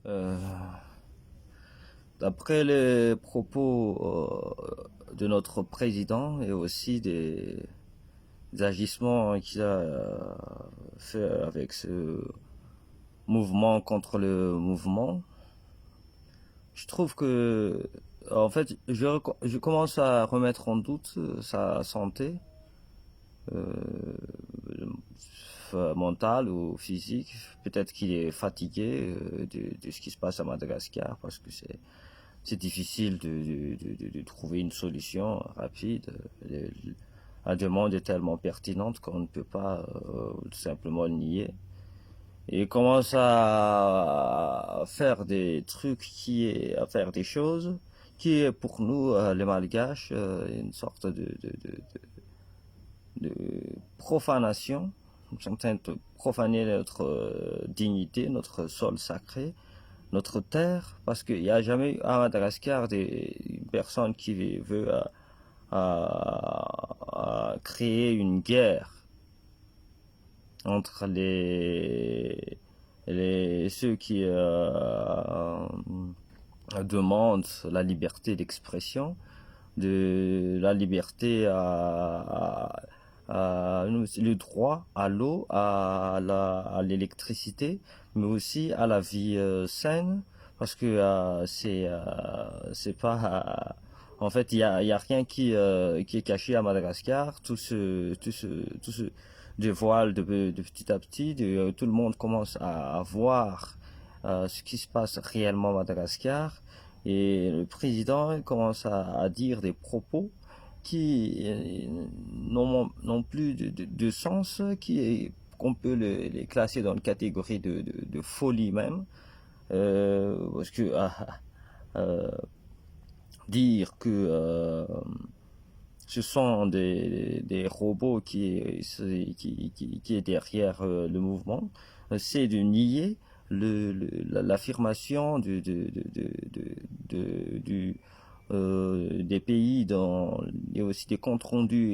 Euh, D'après les propos de notre président et aussi des agissements qu'il a fait avec ce mouvement contre le mouvement, je trouve que, en fait, je commence à remettre en doute sa santé mentale ou physique. Peut-être qu'il est fatigué de ce qui se passe à Madagascar parce que c'est difficile de trouver une solution rapide. La demande est tellement pertinente qu'on ne peut pas tout simplement le nier. Et il commence à faire des trucs à faire des choses qui est pour nous, les Malgaches, une sorte de profanation. Nous sommes en train de profaner notre dignité, notre sol sacré, notre terre, parce qu'il n'y a jamais eu à Madagascar une personne qui veut à créer une guerre entre ceux qui demandent la liberté d'expression, de la liberté le droit à l'eau, à l'électricité, mais aussi à la vie saine, parce que c'est pas en fait il y a rien qui est caché à Madagascar. Tout se dévoile de petit à petit. Tout le monde commence à voir ce qui se passe réellement à Madagascar. Et le président commence à dire des propos qui n'ont plus de sens, qu'on peut les classer dans une catégorie de folie même. Parce que euh, dire que ce sont des robots qui est derrière le mouvement, c'est de nier l'affirmation du, des pays et aussi des comptes rendus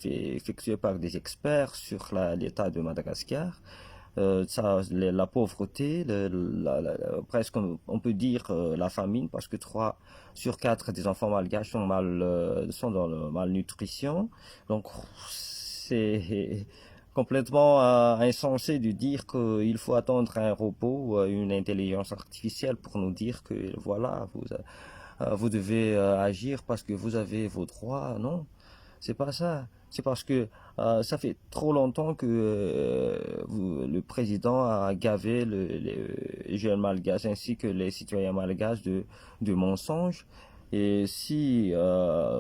effectués par des experts sur l'état de Madagascar. La pauvreté, presque on peut dire la famine, parce que 3 sur 4 des enfants malgaches sont dans la malnutrition. Donc c'est complètement insensé de dire qu'il faut attendre un robot ou une intelligence artificielle pour nous dire que voilà, vous devez agir parce que vous avez vos droits. Non, c'est pas ça. C'est parce que ça fait trop longtemps que le président a gavé les jeunes malgaches ainsi que les citoyens malgaches de mensonges. Et si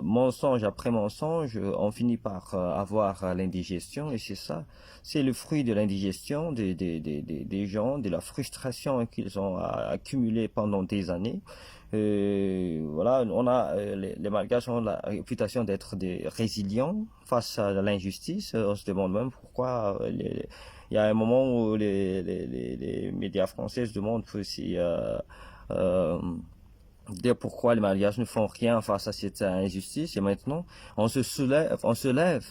mensonge après mensonge, on finit par avoir l'indigestion, et c'est ça, c'est le fruit de l'indigestion des gens, de la frustration qu'ils ont accumulée pendant des années. Voilà, les Malgaches ont la réputation d'être des résilients face à l'injustice. On se demande même pourquoi il y a un moment où les médias français se demandent si euh, dire pourquoi les Malgaches ne font rien face à cette injustice. Et maintenant, on se lève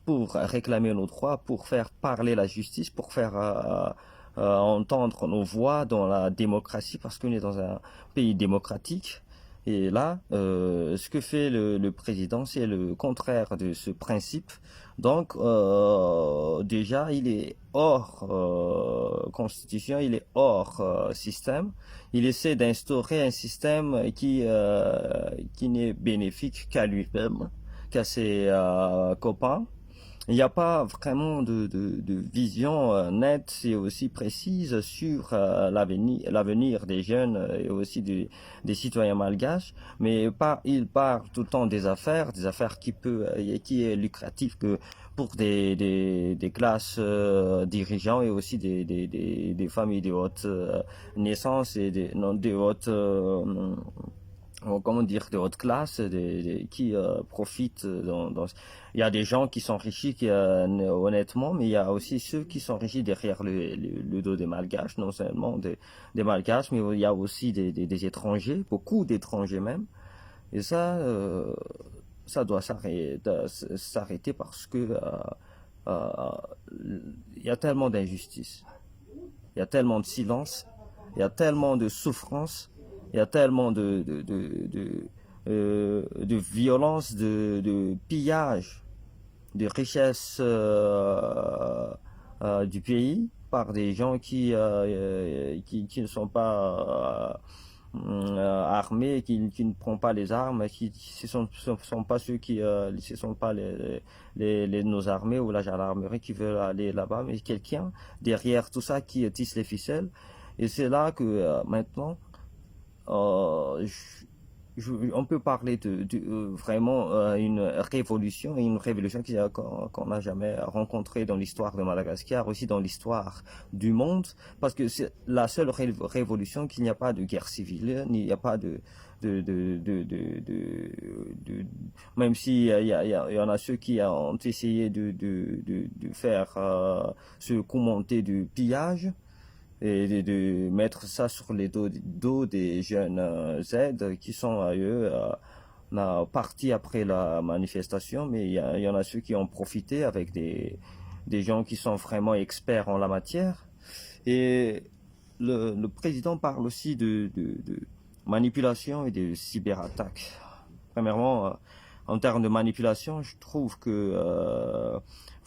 pour réclamer nos droits, pour faire parler la justice, pour faire entendre nos voix dans la démocratie, parce qu'on est dans un pays démocratique. Et là, ce que fait le président, c'est le contraire de ce principe. Donc, déjà, il est hors constitution, il est hors système. Il essaie d'instaurer un système qui n'est bénéfique qu'à lui-même, qu'à ses copains. Il n'y a pas vraiment de vision nette et aussi précise sur l'avenir des jeunes et aussi des citoyens malgaches, mais il parle tout le temps des affaires qui est lucratif que pour des classes dirigeants et aussi des familles de haute naissance et non, de haute comment dire, de haute classe, qui profitent il y a des gens qui s'enrichissent honnêtement, mais il y a aussi ceux qui s'enrichissent derrière le dos des malgaches, non seulement des malgaches, mais il y a aussi des étrangers, beaucoup d'étrangers même. Et ça doit s'arrêter parce que il y a tellement d'injustice, il y a tellement de silence, il y a tellement de souffrance, il y a tellement de violence, de pillage, de richesse du pays par des gens qui ne sont pas armés, qui ne prennent pas les armes, qui ce sont pas ceux qui, ce sont pas nos armées ou la gendarmerie qui veulent aller là-bas, mais quelqu'un derrière tout ça qui tisse les ficelles. Et c'est là que maintenant, euh, on peut parler de vraiment une révolution qu'on n'a jamais rencontrée dans l'histoire de Madagascar, aussi dans l'histoire du monde, parce que c'est la seule révolution qu'il n'y a pas de guerre civile, il n'y a pas de, de, de, de, de, de- même si il y en a ceux qui ont essayé de faire ce coup monté du pillage et de mettre ça sur les dos des jeunes Z qui sont à eux partis après la manifestation, mais il y en a ceux qui ont profité avec des gens qui sont vraiment experts en la matière. Et le président parle aussi de manipulation et de cyberattaque. Premièrement, en termes de manipulation, je trouve que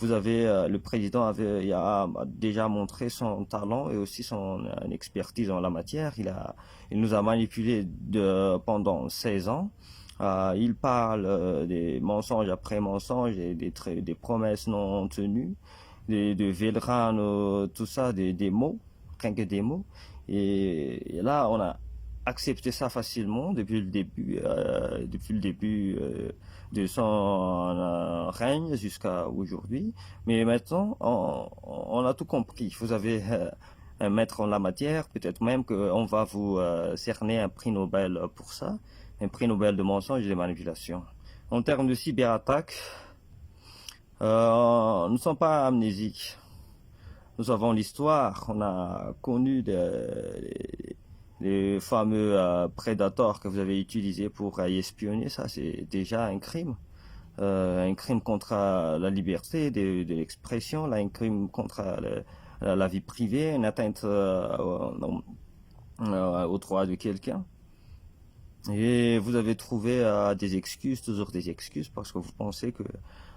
le président a déjà montré son talent et aussi son expertise en la matière. Il nous a manipulés pendant 16 ans. Il parle des mensonges après mensonges et des promesses non tenues, de Velrano, tout ça, des mots, rien que des mots. Et là, on a accepté ça facilement depuis le début de son règne jusqu'à aujourd'hui. Mais maintenant, on a tout compris. Vous avez un maître en la matière, peut-être même qu'on va vous cerner un prix Nobel pour ça, un prix Nobel de mensonges et de manipulation. En termes de cyberattaque, nous ne sommes pas amnésiques. Nous avons l'histoire, on a connu les fameux prédateurs que vous avez utilisés pour espionner, ça c'est déjà un crime contre la liberté de l'expression, là, un crime contre la vie privée, une atteinte au droit de quelqu'un. Et vous avez trouvé des excuses, toujours des excuses, parce que vous pensez que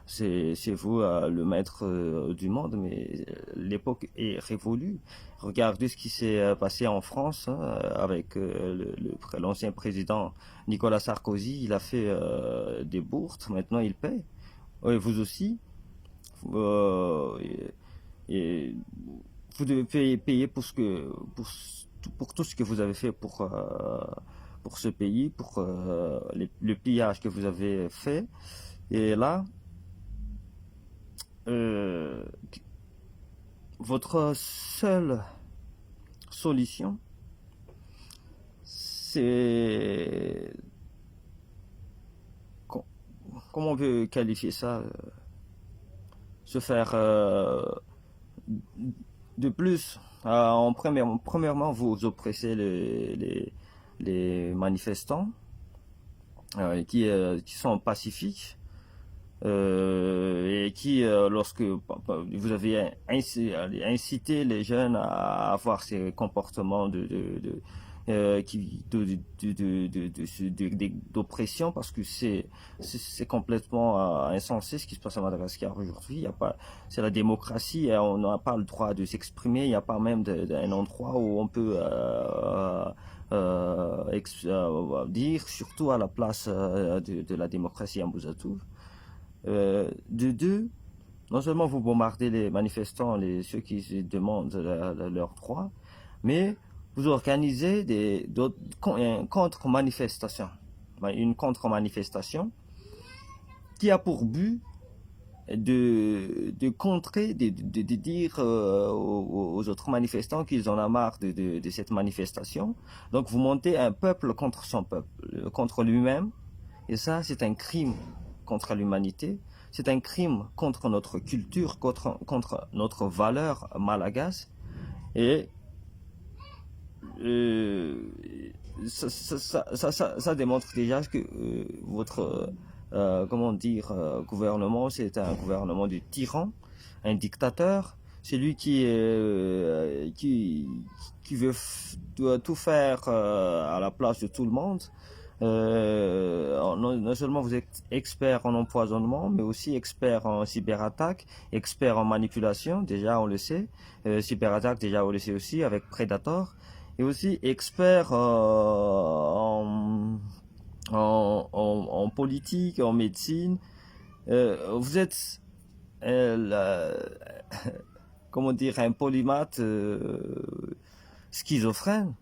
c'est vous le maître du monde, mais l'époque est révolue. Regardez ce qui s'est passé en France hein, avec l'ancien président Nicolas Sarkozy. Il a fait des bourses, maintenant il paye. Et vous aussi. Euh, et vous devez payer pour tout ce que vous avez fait pour ce pays, pour le pillage que vous avez fait. Et là, euh, votre seule solution, c'est... Comment on peut qualifier ça? Se faire de plus. Premièrement, vous oppressez les manifestants qui sont pacifiques et qui, lorsque vous avez incité les jeunes à avoir ces comportements d'oppression parce que c'est complètement insensé ce qui se passe à Madagascar aujourd'hui. Il y a pas, c'est la démocratie, et on n'a pas le droit de s'exprimer. Il n'y a pas même un endroit où on peut dire, surtout à la place de la démocratie à Mbouzatou. De deux, non seulement vous bombardez les manifestants, ceux qui se demandent leurs droits, mais vous organisez une contre-manifestation. Une contre-manifestation qui a pour but de contrer, de dire aux autres manifestants qu'ils en ont marre de cette manifestation. Donc vous montez un peuple contre son peuple, contre lui-même. Et ça, c'est un crime contre l'humanité. C'est un crime contre notre culture, contre notre valeur malagasy. Et euh, ça démontre déjà que votre comment dire gouvernement, c'est un gouvernement de tyran, un dictateur. C'est lui qui veut doit tout faire à la place de tout le monde. Non seulement vous êtes expert en empoisonnement, mais aussi expert en cyberattaque, expert en manipulation, déjà on le sait, cyberattaque déjà on le sait aussi avec Predator, et aussi expert en politique, en médecine. Vous êtes comment dire, un polymathe schizophrène.